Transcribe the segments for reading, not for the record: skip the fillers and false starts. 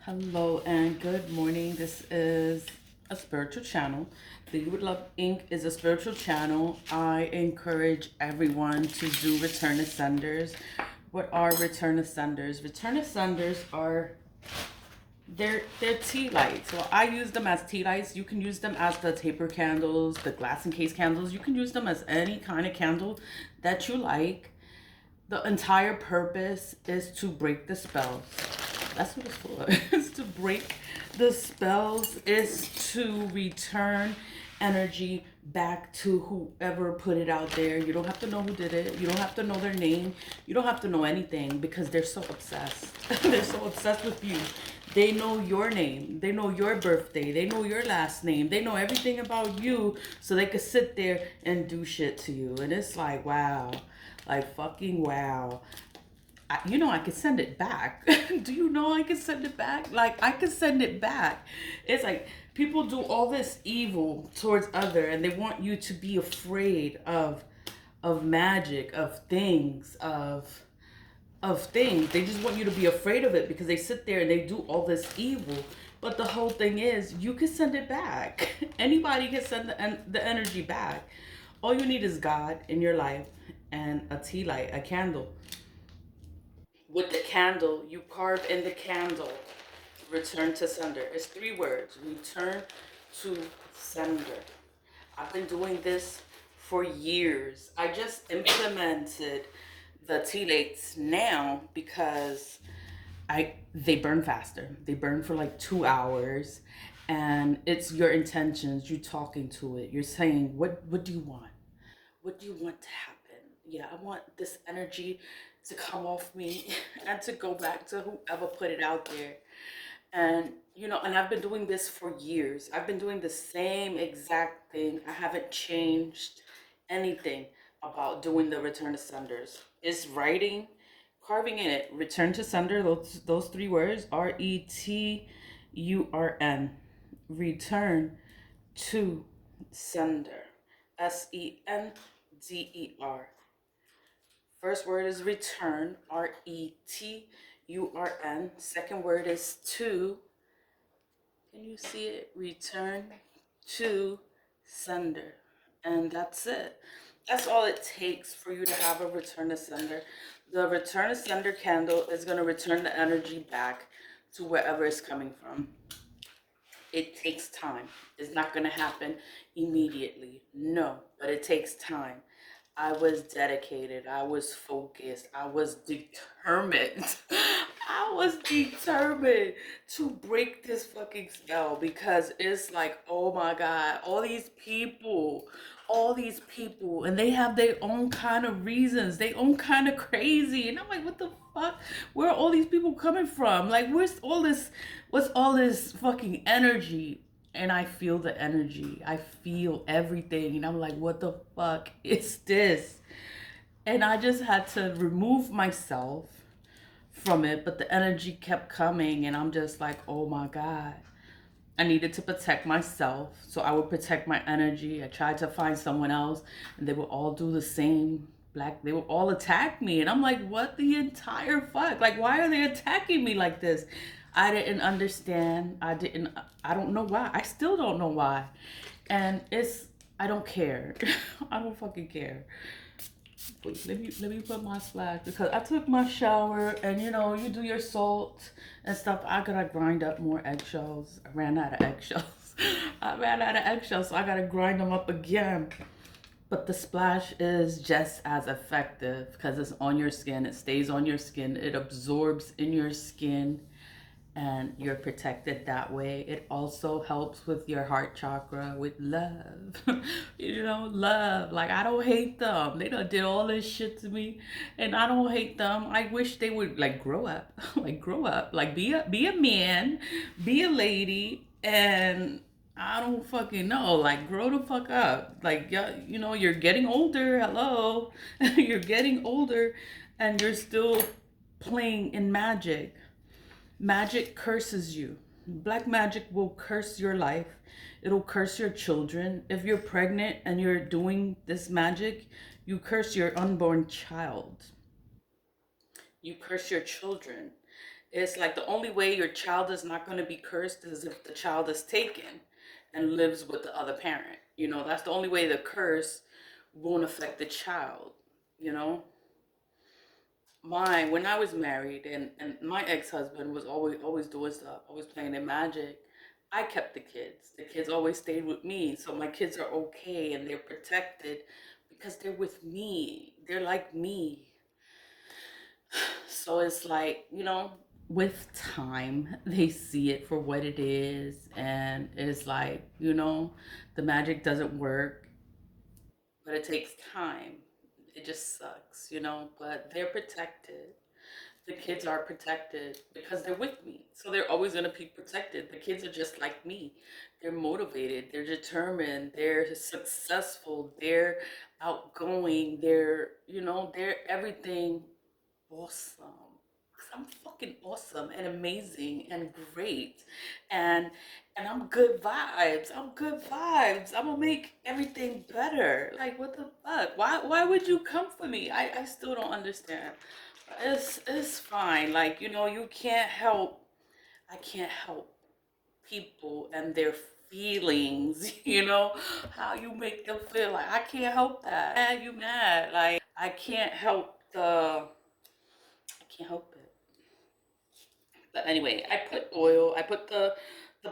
Hello and good morning. This is a spiritual channel. The You Would Love Inc. is a spiritual channel. I encourage everyone to do return ascenders. What are return ascenders? Return ascenders are they're tea lights. So I use them as tea lights. You can use them as the taper candles, the glass encased candles. You can use them as any kind of candle that you like. The entire purpose is to break the spells. That's what it's for. It's to break the spells, is to return energy back to whoever put it out there. You don't have to know who did it. You don't have to know their name. You don't have to know anything because they're so obsessed. They're so obsessed with you. They know your name. They know your birthday. They know your last name. They know everything about you so they could sit there and do shit to you. And it's like, wow. Like, fucking wow. I could send it back. Do you know I could send it back? Like, I could send it back. It's like people do all this evil towards other, and they want you to be afraid of magic, of things, of things. They just want you to be afraid of it because they sit there and they do all this evil. But the whole thing is, you can send it back. Anybody can send the energy back. All you need is God in your life and a tea light, a candle. With the candle, you carve in the candle, return to sender. It's 3 words, return to sender. I've been doing this for years. I just implemented the tea lights now because they burn faster. They burn for like 2 hours, and it's your intentions. You talking to it. You're saying, what do you want? What do you want to happen? Yeah, I want this energy to come off me and to go back to whoever put it out there. And and I've been doing this for years. I've been doing the same exact thing. I haven't changed anything about doing the return to senders. It's writing, carving in it, return to sender, those 3 words, return. Return to sender. sender. First word is return, return. Second word is to. Can you see it? Return to sender. And that's it. That's all it takes for you to have a return to sender. The return to sender candle is going to return the energy back to wherever it's coming from. It takes time. It's not going to happen immediately. No, but it takes time. I was dedicated. I was focused. I was determined. I was determined to break this fucking spell because it's like, oh my God, all these people, and they have their own kind of reasons, their own kind of crazy. And I'm like, what the fuck? Where are all these people coming from? Like, what's all this fucking energy? And I feel the energy. I feel everything. And I'm like, what the fuck is this? And I just had to remove myself from it, but the energy kept coming. And I'm just like, oh my God. I needed to protect myself. So I would protect my energy. I tried to find someone else, and they would all do the same. They would all attack me. And I'm like, what the entire fuck? Like, why are they attacking me like this? I didn't understand. I don't know why. I still don't know why. And I don't care. I don't fucking care. Wait, let me put my splash because I took my shower, and you do your salt and stuff. I gotta grind up more eggshells. I ran out of eggshells. I ran out of eggshells, so I gotta grind them up again. But the splash is just as effective because it's on your skin. It stays on your skin. It absorbs in your skin, and you're protected that way. It also helps with your heart chakra, with love. Love. Like, I don't hate them. They done did all this shit to me, and I don't hate them. I wish they would, like, grow up. Like, grow up. Like, be a man, be a lady, and I don't fucking know. Like, grow the fuck up. Like, yeah, you're getting older. Hello. You're getting older, and you're still playing in magic. Magic curses you. Black magic will curse your life. It'll curse your children. If you're pregnant and you're doing this magic, you curse your unborn child. You curse your children. It's like the only way your child is not going to be cursed is if the child is taken and lives with the other parent. You know, that's the only way the curse won't affect the child. You know, mine when I was married and my ex-husband was always doing stuff, always playing their magic. I kept the kids. The kids always stayed with me, so my kids are okay and they're protected because they're with me. They're like me. So it's like, with time, they see it for what it is. And it's like, the magic doesn't work, but it takes time. It just sucks, but they're protected. The kids are protected because they're with me. So they're always going to be protected. The kids are just like me. They're motivated, they're determined, they're successful, they're outgoing, they're everything awesome. 'Cause I'm fucking awesome and amazing and great. And I'm good vibes. I'm good vibes. I'm gonna make everything better. Like what the fuck? Why would you come for me? I still don't understand. It's fine. Like, you can't help I can't help people and their feelings, how you make them feel. Like I can't help that. Mad, you mad. Like I can't help I can't help it. But anyway, I put oil. I put the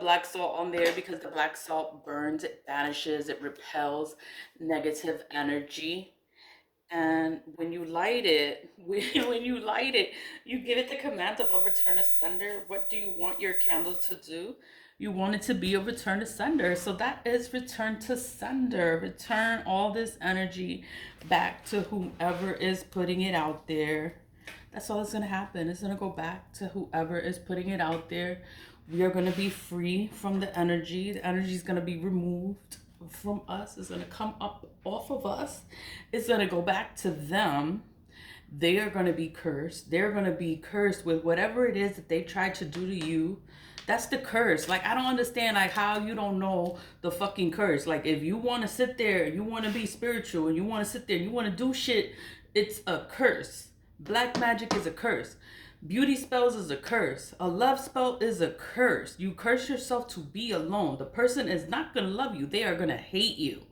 black salt on there because the black salt burns, it banishes, it repels negative energy. And when you light it, when you light it, you give it the command of a return to sender. What do you want your candle to do? You want it to be a return to sender. So that is return to sender. Return all this energy back to whoever is putting it out there. That's all that's going to happen. It's going to go back to whoever is putting it out there. We are going to be free from the energy. The energy is going to be removed from us. It's going to come up off of us. It's going to go back to them. They are going to be cursed. They're going to be cursed with whatever it is that they tried to do to you. That's the curse. Like, I don't understand, like, how you don't know the fucking curse. Like, if you want to sit there and you want to be spiritual and you want to sit there and you want to do shit, it's a curse. Black magic is a curse. Beauty spells is a curse. A love spell is a curse. You curse yourself to be alone. The person is not going to love you. They are going to hate you.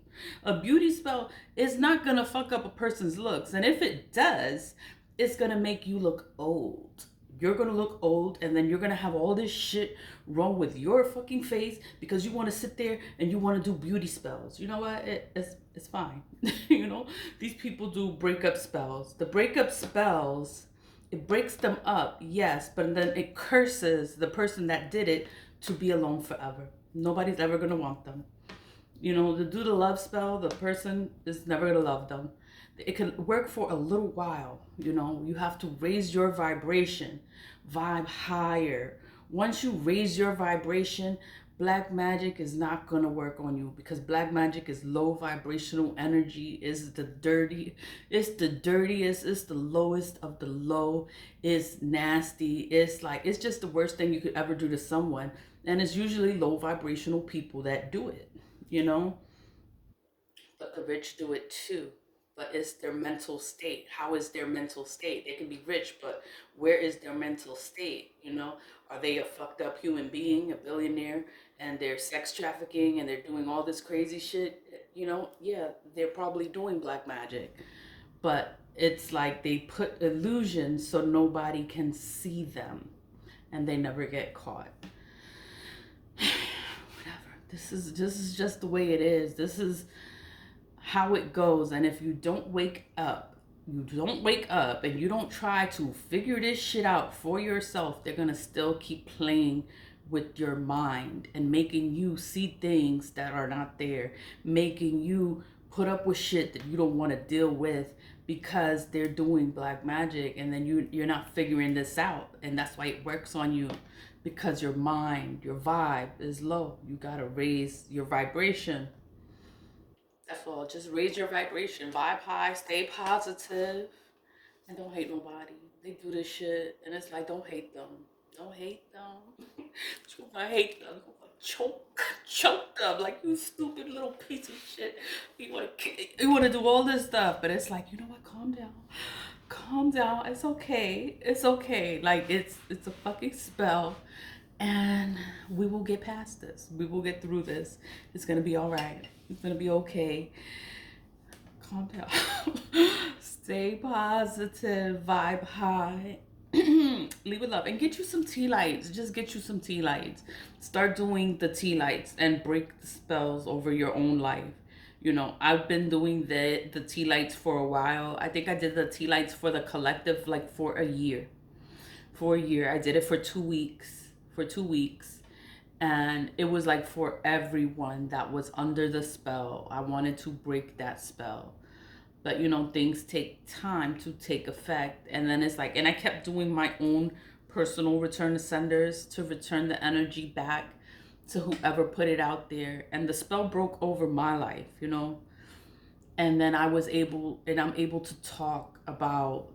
A beauty spell is not going to fuck up a person's looks. And if it does, it's going to make you look old. You're going to look old, and then you're going to have all this shit wrong with your fucking face because you want to sit there and you want to do beauty spells. You know what? It's fine. These people do breakup spells. The breakup spells, it breaks them up, yes, but then it curses the person that did it to be alone forever. Nobody's ever going to want them. To do the love spell, the person is never going to love them. It can work for a little while. You have to raise your vibration, vibe higher. Once you raise your vibration, black magic is not going to work on you because black magic is low vibrational energy. It's the dirtiest, it's the lowest of the low. It's nasty. It's just the worst thing you could ever do to someone. And it's usually low vibrational people that do it, you know? But the rich do it too. But it's their mental state. How is their mental state? They can be rich, but where is their mental state? Are they a fucked up human being, a billionaire, and they're sex trafficking and they're doing all this crazy shit? Yeah, they're probably doing black magic. But it's like they put illusions so nobody can see them and they never get caught. Whatever. This is just the way it is. This is how it goes. And if you don't wake up, and you don't try to figure this shit out for yourself, they're gonna still keep playing with your mind and making you see things that are not there, making you put up with shit that you don't want to deal with because they're doing black magic, and then you're not figuring this out, and that's why it works on you, because your mind, your vibe is low. You gotta raise your vibration. That's all. Just raise your vibration. Vibe high, stay positive, and don't hate nobody. They do this shit, and it's like, don't hate them. Don't hate them. You gonna hate them. Choke them like you stupid little piece of shit. You wanna do all this stuff, but it's like, you know what? Calm down. calm down. It's okay. It's okay. Like it's a fucking spell, and we will get past this. We will get through this. It's gonna be all right. It's gonna be okay. Calm down. Stay positive. Vibe high. Leave it love and get you some tea lights. Just get you some tea lights. Start doing the tea lights and break the spells over your own life. You know, I've been doing the tea lights for a while. I think I did the tea lights for the collective like for a year. For a year. I did it for 2 weeks. For 2 weeks. And it was like for everyone that was under the spell. I wanted to break that spell. But you know, things take time to take effect. And then it's like, and I kept doing my own personal return to senders to return the energy back to whoever put it out there. And the spell broke over my life, you know. And then I'm able to talk about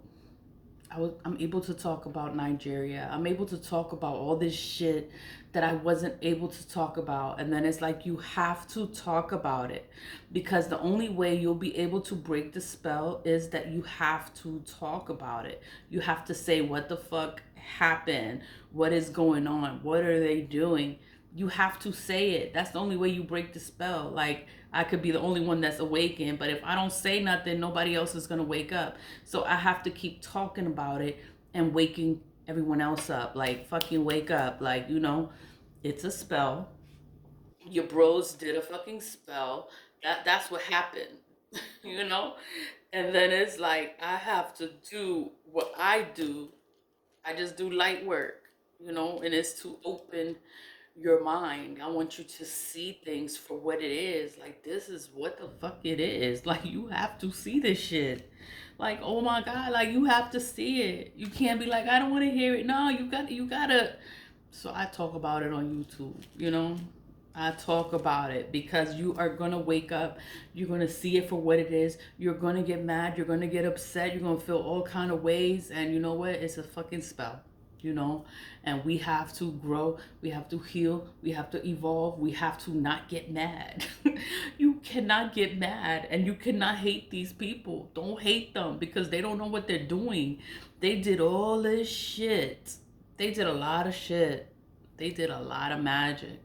I'm able to talk about Nigeria. I'm able to talk about all this shit that I wasn't able to talk about. And then it's like you have to talk about it, because the only way you'll be able to break the spell is that you have to talk about it. You have to say what the fuck happened, what is going on, what are they doing. You have to say it. That's the only way you break the spell. Like, I could be the only one that's awakened, but if I don't say nothing, nobody else is gonna wake up. So I have to keep talking about it and waking everyone else up. Like, fucking wake up. Like, you know, it's a spell. Your bros did a fucking spell. That's what happened. You know? And then it's like I have to do what I do. I just do light work, you know, and it's to open your mind. I want you to see things for what it is. Like, this is what the fuck it is. Like, you have to see this shit. Like, oh my God, like, you have to see it. You can't be like, I don't want to hear it. No, you gotta. So I talk about it on YouTube, you know? I talk about it because you are going to wake up. You're going to see it for what it is. You're going to get mad. You're going to get upset. You're going to feel all kind of ways. And you know what? It's a fucking spell, you know? And we have to grow. We have to heal. We have to evolve. We have to not get mad. You cannot get mad, and you cannot hate these people. Don't hate them because they don't know what they're doing. They did all this shit. They did a lot of shit. They did a lot of magic.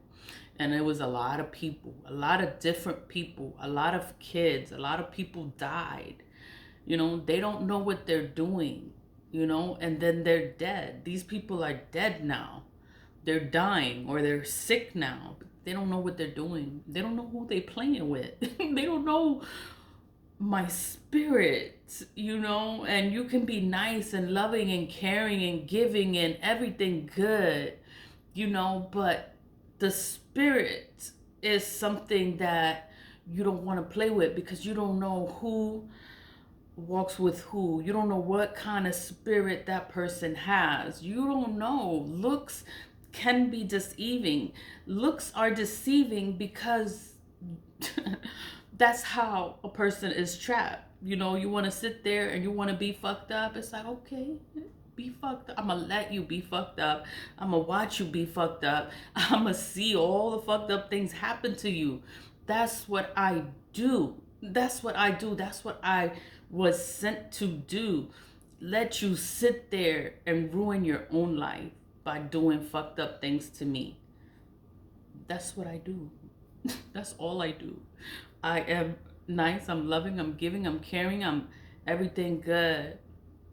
And it was a lot of people, a lot of different people, a lot of kids, a lot of people died. You know, they don't know what they're doing, you know, and then they're dead. These people are dead now. They're dying or they're sick now. They don't know what they're doing. They don't know who they playing with. They don't know my spirit, you know, and you can be nice and loving and caring and giving and everything good, you know, but the spirit is something that you don't want to play with, because you don't know who walks with who. You don't know what kind of spirit that person has. You don't know. Looks can be deceiving. Looks are deceiving because that's how a person is trapped. You know, you want to sit there and you want to be fucked up. It's like, okay, be fucked up. I'm gonna let you be fucked up. I'm gonna watch you be fucked up. I'm gonna see all the fucked up things happen to you. That's what I do. That's what I do. That's what I was sent to do. Let you sit there and ruin your own life by doing fucked up things to me. That's what I do. That's all I do. I am nice, I'm loving, I'm giving, I'm caring, I'm everything good.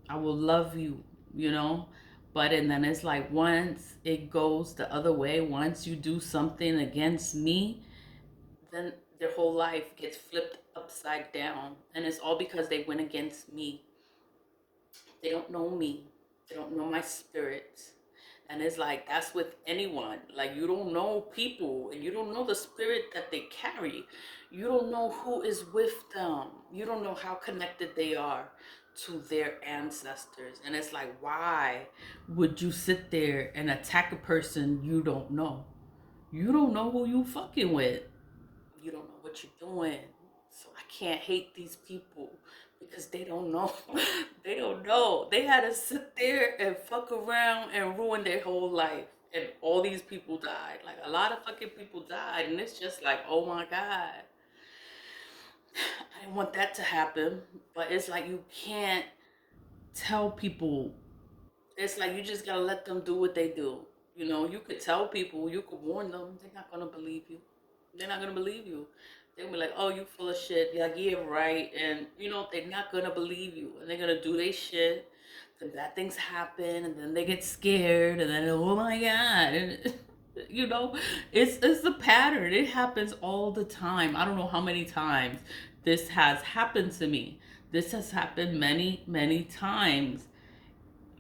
I will love you, you know? But and then it's like once it goes the other way, once you do something against me, then their whole life gets flipped upside down. And it's all because they went against me. They don't know me. They don't know my spirit. And it's like that's with anyone. Like, you don't know people and you don't know the spirit that they carry. You don't know who is with them. You don't know how connected they are to their ancestors. And it's like, why would you sit there and attack a person you don't know? You don't know who you fucking with. You don't know what you're doing. So I can't hate these people because they don't know. They don't know. They had to sit there and fuck around and ruin their whole life. And all these people died. Like, a lot of fucking people died. And it's just like, oh my God. I didn't want that to happen. But it's like, you can't. tell people. It's like you just gotta let them do what they do. You know, you could tell people, you could warn them, they're not gonna believe you. They're not gonna believe you. They're gonna be like, "Oh, you full of shit." You're like, "Yeah, right," and they're not gonna believe you, and they're gonna do their shit. Then bad things happen, and then they get scared, and then oh my god, and you know, it's the pattern. It happens all the time. I don't know how many times this has happened to me. This has happened many, many times.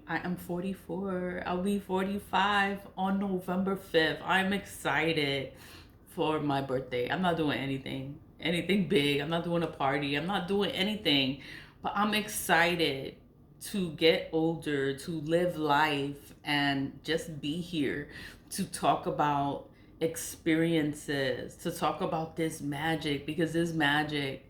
I am 44. I'll be 45 on November 5th. I'm excited for my birthday. I'm not doing anything big. I'm not doing a party. I'm not doing anything. But I'm excited to get older, to live life, and just be here to talk about experiences, to talk about this magic, because this magic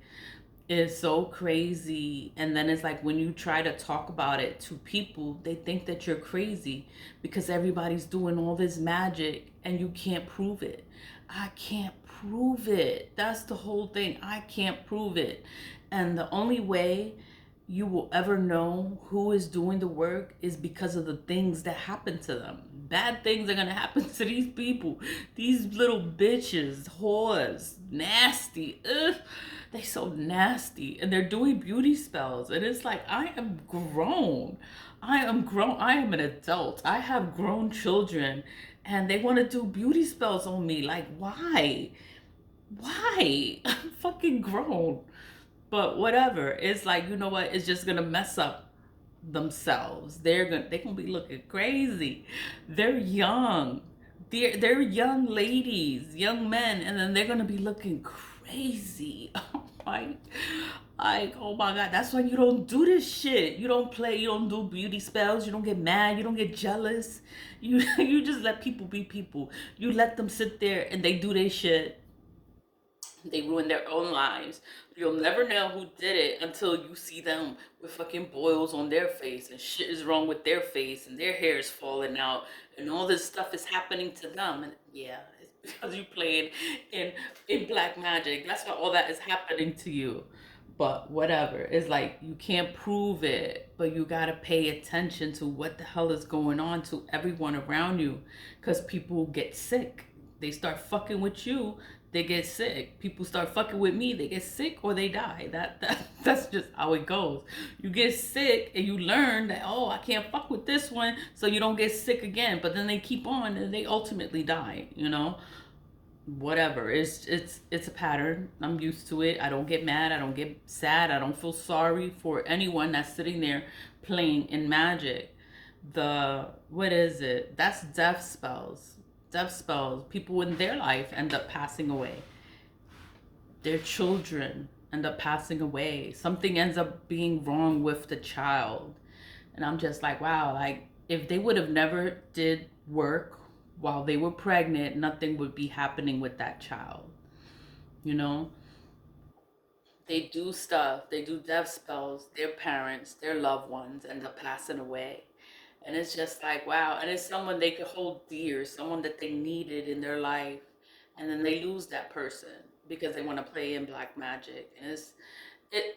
is so crazy. And then it's like when you try to talk about it to people, they think that you're crazy because everybody's doing all this magic and you can't prove it. I can't prove it. That's the whole thing. I can't prove it. And the only way you will ever know who is doing the work is because of the things that happen to them. Bad things are gonna happen to these people. These little bitches, whores, nasty. Ugh, they so nasty, and they're doing beauty spells. And it's like, I am grown. I am grown. I am an adult. I have grown children, and they want to do beauty spells on me. Like, why? Why? I'm fucking grown. But whatever. It's like, you know what? It's just gonna mess up themselves. They gonna be looking crazy. They're young. They're young ladies, young men, and then they're gonna be looking crazy. Like, oh my god, that's why you don't do this shit. You don't play, you don't do beauty spells, you don't get mad, you don't get jealous. You you just let people be people. You let them sit there and they do their shit. They ruin their own lives. You'll never know who did it until you see them with fucking boils on their face and shit is wrong with their face and their hair is falling out and all this stuff is happening to them. And yeah, it's because you played in black magic. That's why all that is happening to you. But whatever. It's like you can't prove it, but you gotta pay attention to what the hell is going on to everyone around you, because people get sick. They start fucking with you, they get sick. People start fucking with me, they get sick or they die. That's just how it goes. You get sick and you learn that, oh, I can't fuck with this one, so you don't get sick again. But then they keep on and they ultimately die. Whatever. It's a pattern. I'm used to it. I don't get mad, I don't get sad, I don't feel sorry for anyone that's sitting there playing in magic. The what is it? That's death spells. Death spells. People in their life end up passing away. Their children end up passing away. Something ends up being wrong with the child. And I'm just like, wow, like if they would have never did work while they were pregnant, nothing would be happening with that child. You know? They do stuff, they do death spells, their parents, their loved ones end up passing away. And it's just like, wow. And it's someone they could hold dear, someone that they needed in their life. And then they lose that person because they want to play in black magic. And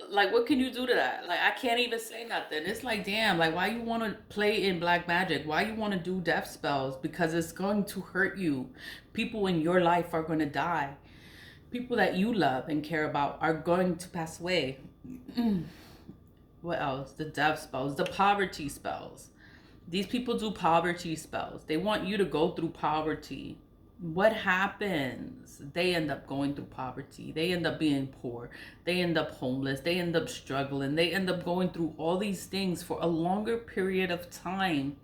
like, what can you do to that? Like, I can't even say nothing. It's like, damn, like, why you want to play in black magic? Why you want to do death spells? Because it's going to hurt you. People in your life are going to die. People that you love and care about are going to pass away. What else? The death spells, the poverty spells. These people do poverty spells. They want you to go through poverty. What happens? They end up going through poverty. They end up being poor. They end up homeless. They end up struggling. They end up going through all these things for a longer period of time.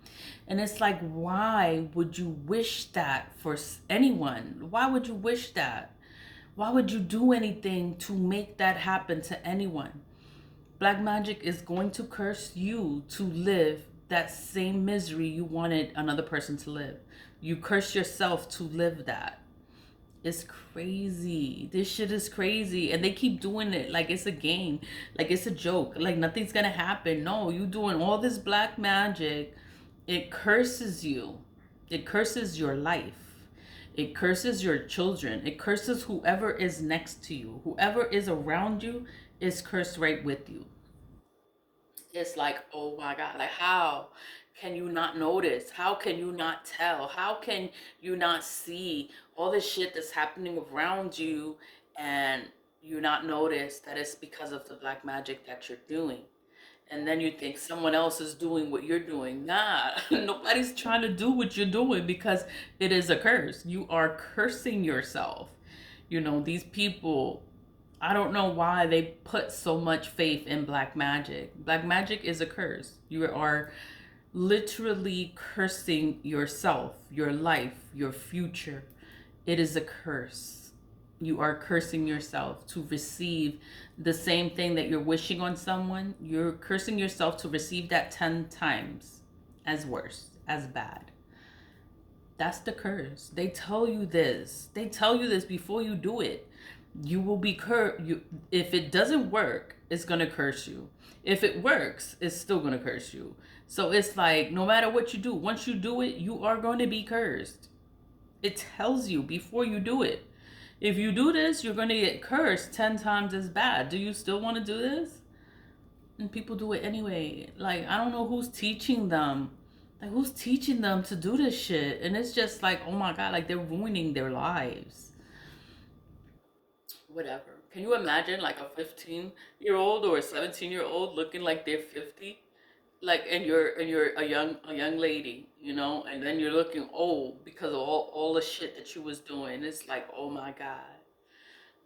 And it's like, why would you wish that for anyone? Why would you wish that? Why would you do anything to make that happen to anyone? Black magic is going to curse you to live that same misery you wanted another person to live. You curse yourself to live that. It's crazy. This shit is crazy. And they keep doing it like it's a game, like it's a joke, like nothing's gonna happen. No, you doing all this black magic. It curses you. It curses your life. It curses your children. It curses whoever is next to you. Whoever is around you is cursed right with you. It's like, oh my God, like how can you not notice? How can you not tell? How can you not see all the shit that's happening around you and you not notice that it's because of the black magic that you're doing? And then you think someone else is doing what you're doing. Nah, nobody's trying to do what you're doing because it is a curse. You are cursing yourself. You know, these people, I don't know why they put so much faith in black magic. Black magic is a curse. You are literally cursing yourself, your life, your future. It is a curse. You are cursing yourself to receive the same thing that you're wishing on someone. You're cursing yourself to receive that 10 times as worse, as bad. That's the curse. They tell you this. They tell you this before you do it. You will be you if it doesn't work, it's going to curse you. If it works, it's still going to curse you. So it's like no matter what you do, once you do it, you are going to be cursed. It tells you before you do it. If you do this, you're going to get cursed 10 times as bad. Do you still want to do this? And people do it anyway. Like, I don't know who's teaching them. Like, who's teaching them to do this shit? And it's just like, oh my God, like they're ruining their lives. Whatever. Can you imagine like a 15-year-old or a 17-year-old looking like they're 50? Like, and you're a young lady, you know, and then you're looking old because of all the shit that you was doing. It's like, oh my God.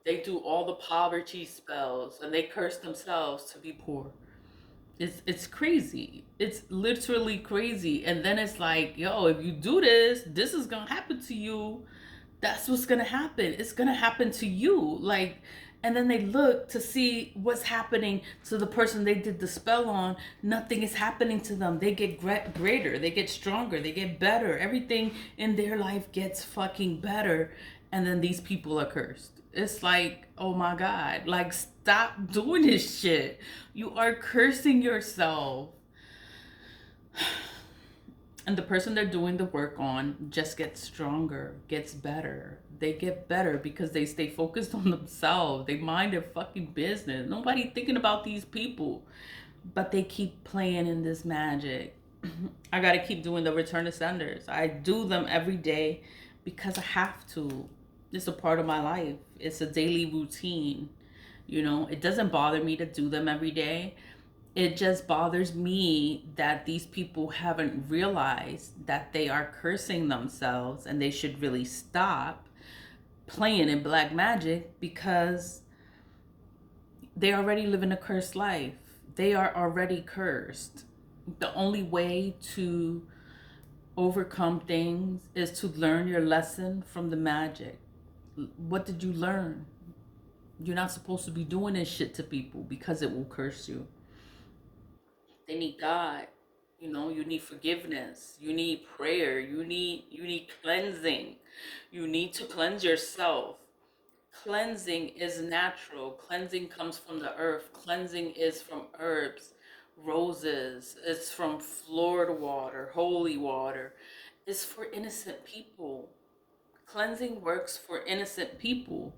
They do all the poverty spells and they curse themselves to be poor. It's crazy. It's literally crazy. And then it's like, yo, if you do this, this is gonna happen to you. That's what's gonna happen. It's gonna happen to you. Like, and then they look to see what's happening to the person they did the spell on. Nothing is happening to them. They get greater. They get stronger. They get better. Everything in their life gets fucking better. And then these people are cursed. It's like, oh my God, like stop doing this shit. You are cursing yourself. And the person they're doing the work on just gets stronger, gets better. They get better because they stay focused on themselves. They mind their fucking business. Nobody thinking about these people. But they keep playing in this magic. I gotta keep doing the return to senders. I do them every day because I have to. It's a part of my life. It's a daily routine. You know, it doesn't bother me to do them every day. It just bothers me that these people haven't realized that they are cursing themselves and they should really stop playing in black magic because they already live in a cursed life. They are already cursed. The only way to overcome things is to learn your lesson from the magic. What did you learn? You're not supposed to be doing this shit to people because it will curse you. They need God. You know, you need forgiveness. You need prayer. You need cleansing. You need to cleanse yourself. Cleansing is natural. Cleansing comes from the earth. Cleansing is from herbs, roses. It's from floored water, holy water. It's for innocent people. Cleansing works for innocent people.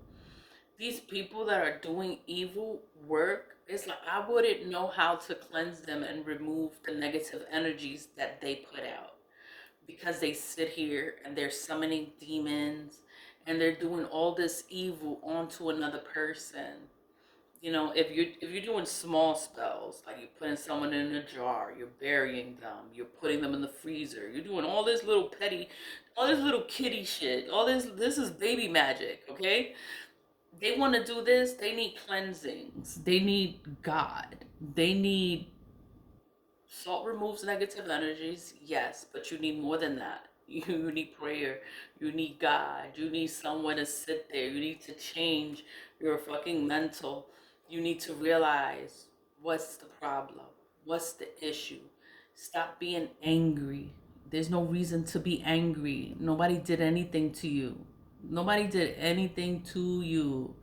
These people that are doing evil work, it's like I wouldn't know how to cleanse them and remove the negative energies that they put out because they sit here and they're summoning demons and they're doing all this evil onto another person. You know, if you're doing small spells, like you're putting someone in a jar, you're burying them, you're putting them in the freezer, you're doing all this little petty, all this little kitty shit, all this is baby magic, okay? They want to do this, they need cleansings. They need God. They need salt removes negative energies, yes, but you need more than that. You need prayer. You need God. You need someone to sit there. You need to change your fucking mental. You need to realize what's the problem, what's the issue. Stop being angry. There's no reason to be angry. Nobody did anything to you. Nobody did anything to you.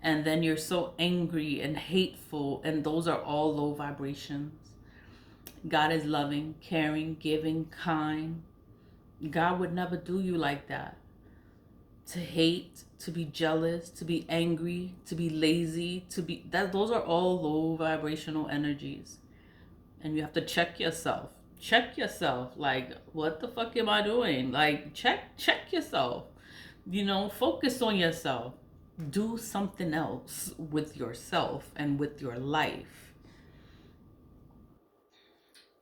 And then you're so angry and hateful, and those are all low vibrations. God is loving, caring, giving, kind. God would never do you like that. To hate, to be jealous, to be angry, to be lazy, to be that those are all low vibrational energies. And you have to check yourself. Check yourself. Like, what the fuck am I doing? Like, check yourself. Focus on yourself. Do something else with yourself and with your life.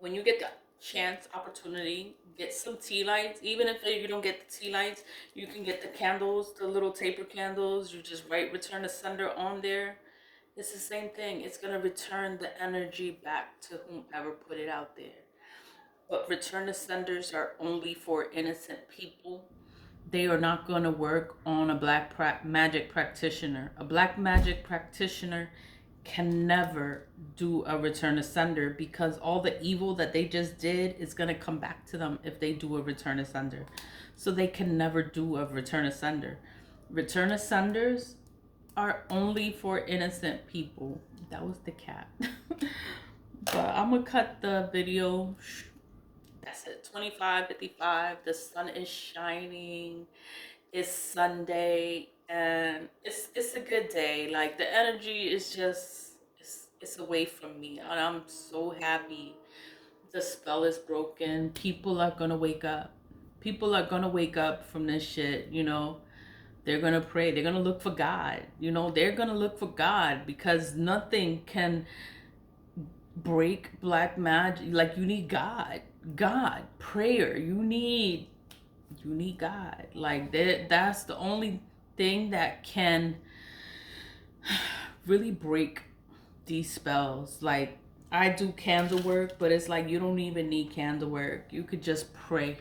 When you get the chance, opportunity, get some tea lights. Even if you don't get the tea lights, you can get the candles, the little taper candles. You just write return to sender on there. It's the same thing. It's going to return the energy back to whomever put it out there. But return to senders are only for innocent people. They are not going to work on a black magic practitioner. A black magic practitioner can never do a return to sender, because all the evil that they just did is going to come back to them if they do a return to sender. So they can never do a return to sender. Return to senders are only for innocent people. That was the cat. But I'm gonna cut the video. That's it. 25:55. The sun is shining. It's Sunday, and it's a good day. Like, the energy is just it's away from me, and I'm so happy. The spell is broken. People are gonna wake up. People are gonna wake up from this shit. They're gonna pray. They're gonna look for God. They're gonna look for God, because nothing can break black magic. Like, you need God. God, prayer. You need God. Like, that's the only thing that can really break these spells. Like, I do candle work, but it's like you don't even need candle work. You could just pray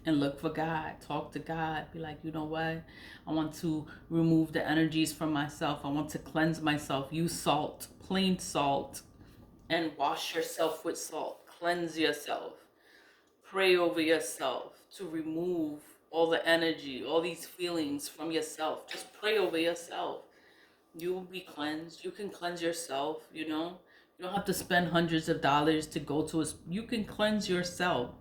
and look for God. Talk to God. Be like, you know what? I want to remove the energies from myself. I want to cleanse myself. Use salt, plain salt, and wash yourself with salt. Cleanse yourself. Pray over yourself to remove all the energy, all these feelings from yourself. Just pray over yourself. You will be cleansed. You can cleanse yourself. You don't have to spend hundreds of dollars to go to you can cleanse yourself.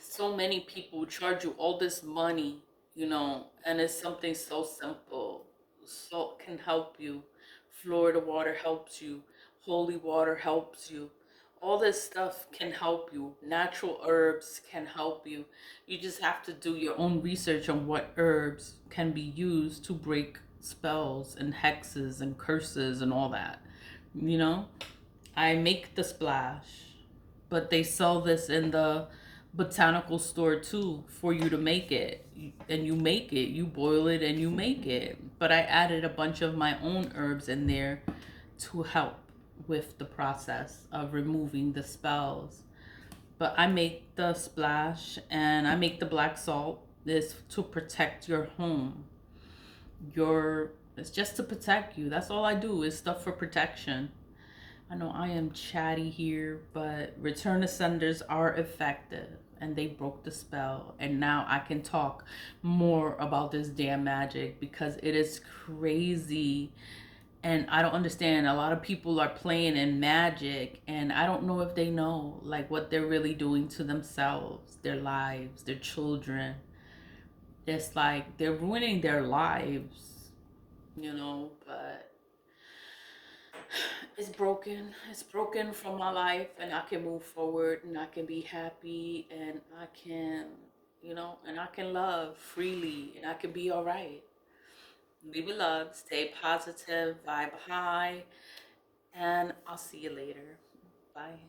So many people charge you all this money, and it's something so simple. Salt can help you. Florida water helps you. Holy water helps you. All this stuff can help you. Natural herbs can help you. You just have to do your own research on what herbs can be used to break spells and hexes and curses and all that. You know? I make the splash, but they sell this in the botanical store too for you to make it. And you make it, you boil it and you make it. But I added a bunch of my own herbs in there to help with the process of removing the spells. But I make the splash and I make the black salt. This to protect your home. It's just to protect you. That's all I do, is stuff for protection. I know I am chatty here, but return ascenders are effective and they broke the spell. And now I can talk more about this damn magic because it is crazy. And I don't understand. A lot of people are playing in magic and I don't know if they know like what they're really doing to themselves, their lives, their children. It's like they're ruining their lives, but it's broken from my life, and I can move forward and I can be happy, and I can love freely, and I can be all right. Be beloved, stay positive, vibe high, and I'll see you later. Bye.